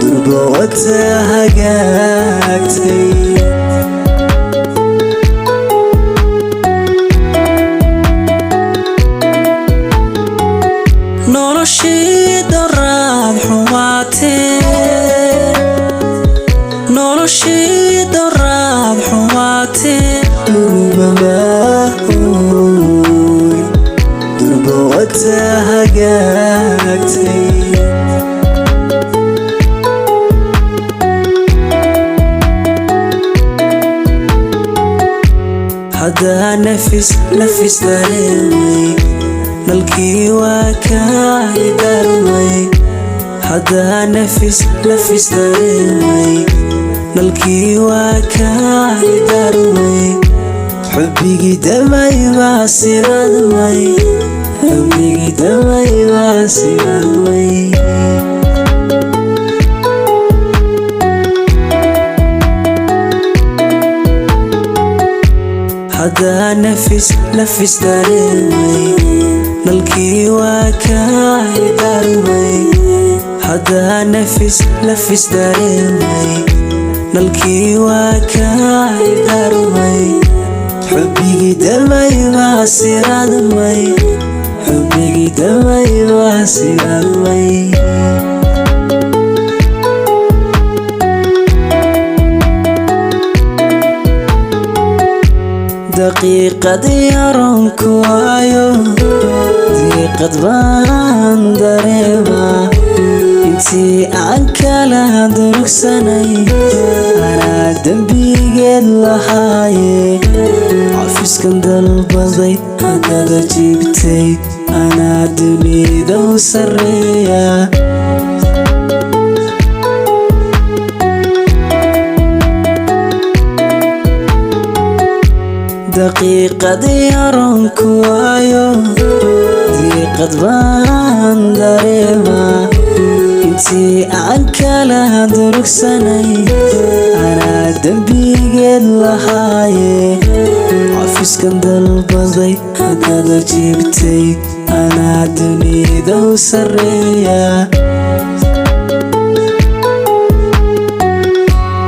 durba wata hagaagtay noloshii daraad xumaatee durba wata hagaagtay haddaa nafis dareemay nalkii waa kaa idarmay haddaa nafis dareemay nalkii waa kaa idarmay xubbigii damay baa siradmay xubbigii damay baa siradmay haddaa nafis dareemay nalkii waa kaa idarmay haddaa nafis dareemay nalkii waa kaa idarmay xubbigii damay baa siradmay xubbigii damay baa siradmay daqiiqad yaroonku waayo diiqad baan dareemaa intii aan kala durugsanay anaa dembigeed lahaaye cafiskan dalbaday hadada jiibtay anaa dunida u sarreeya daqiiqad yaroonku waayo diiqad baan dareemaa intii aan kala durugsanay anaa dembigeed lahaaye cafiskan dalbaday hadada jiibtay anaa dunida u sarreeya